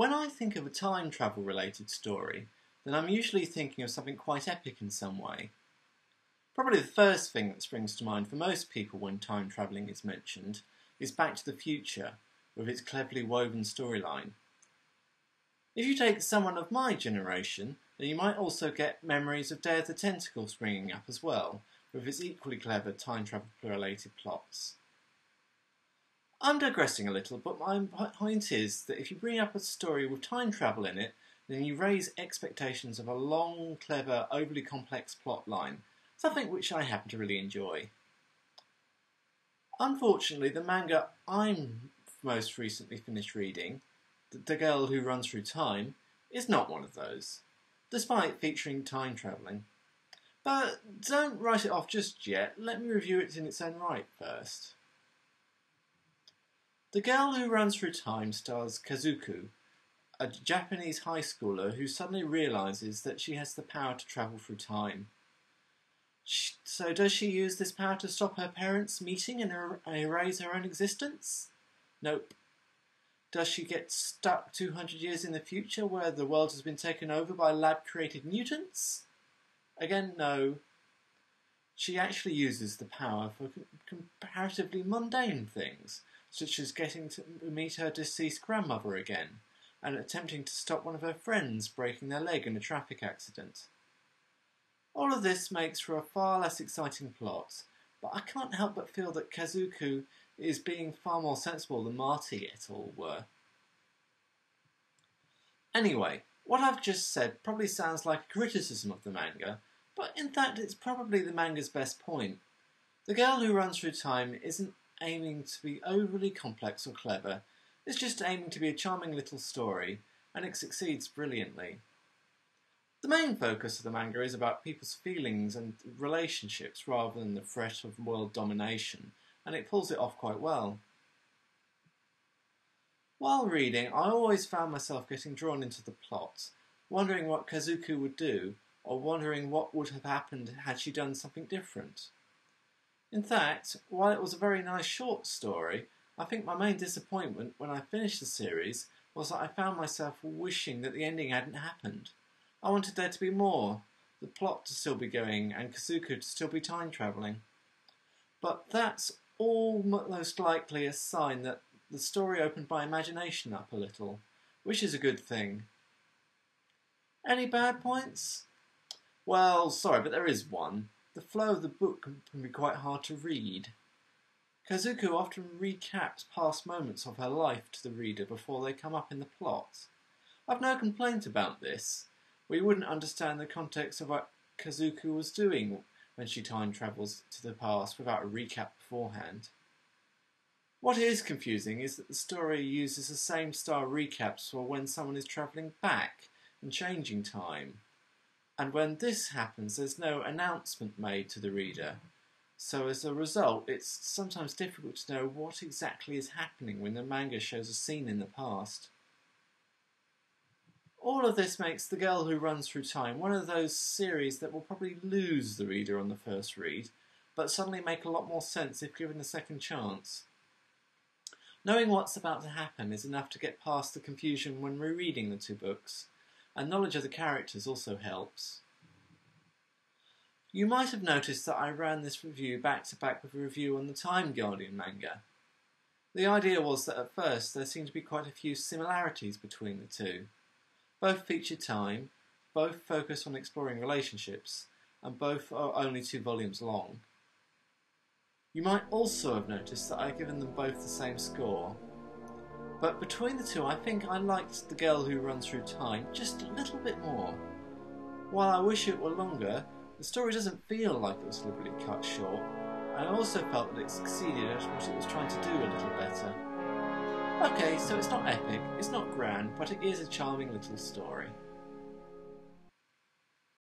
When I think of a time travel related story, then I'm usually thinking of something quite epic in some way. Probably the first thing that springs to mind for most people when time travelling is mentioned is Back to the Future, with its cleverly woven storyline. If you take someone of my generation, then you might also get memories of Day of the Tentacle springing up as well, with its equally clever time travel related plots. I'm digressing a little, but my point is that if you bring up a story with time travel in it, then you raise expectations of a long, clever, overly complex plot line, something which I happen to really enjoy. Unfortunately, the manga I'm most recently finished reading, The Girl Who Runs Through Time, is not one of those, despite featuring time travelling. But don't write it off just yet, let me review it in its own right first. The Girl Who Runs Through Time stars Kazuku, a Japanese high schooler who suddenly realises that she has the power to travel through time. So does she use this power to stop her parents meeting and erase her own existence? Nope. Does she get stuck 200 years in the future where the world has been taken over by lab-created mutants? Again, no. She actually uses the power for comparatively mundane things, such as getting to meet her deceased grandmother again, and attempting to stop one of her friends breaking their leg in a traffic accident. All of this makes for a far less exciting plot, but I can't help but feel that Kazuku is being far more sensible than Marty et al. Were. Anyway, what I've just said probably sounds like a criticism of the manga, but in fact it's probably the manga's best point. The Girl Who Runs Through Time isn't aiming to be overly complex or clever, it's just aiming to be a charming little story, and it succeeds brilliantly. The main focus of the manga is about people's feelings and relationships rather than the threat of world domination, and it pulls it off quite well. While reading, I always found myself getting drawn into the plot, wondering what Kazuku would do, or wondering what would have happened had she done something different. In fact, while it was a very nice short story, I think my main disappointment when I finished the series was that I found myself wishing that the ending hadn't happened. I wanted there to be more, the plot to still be going and Kazuku to still be time travelling. But that's almost likely a sign that the story opened my imagination up a little, which is a good thing. Any bad points? Well, sorry, but there is one. The flow of the book can be quite hard to read. Kazuku often recaps past moments of her life to the reader before they come up in the plot. I've no complaint about this. We wouldn't understand the context of what Kazuku was doing when she time travels to the past without a recap beforehand. What is confusing is that the story uses the same style recaps for when someone is travelling back and changing time. And when this happens, there's no announcement made to the reader. So as a result, it's sometimes difficult to know what exactly is happening when the manga shows a scene in the past. All of this makes The Girl Who Runs Through Time one of those series that will probably lose the reader on the first read, but suddenly make a lot more sense if given a second chance. Knowing what's about to happen is enough to get past the confusion when rereading the two books, and knowledge of the characters also helps. You might have noticed that I ran this review back to back with a review on the Time Guardian manga. The idea was that at first there seemed to be quite a few similarities between the two. Both feature time, both focus on exploring relationships, and both are only 2 volumes long. You might also have noticed that I've given them both the same score. But between the two, I think I liked The Girl Who Runs Through Time just a little bit more. While I wish it were longer, the story doesn't feel like it was deliberately cut short, and I also felt that it succeeded at what it was trying to do a little better. Okay, so it's not epic, it's not grand, but it is a charming little story.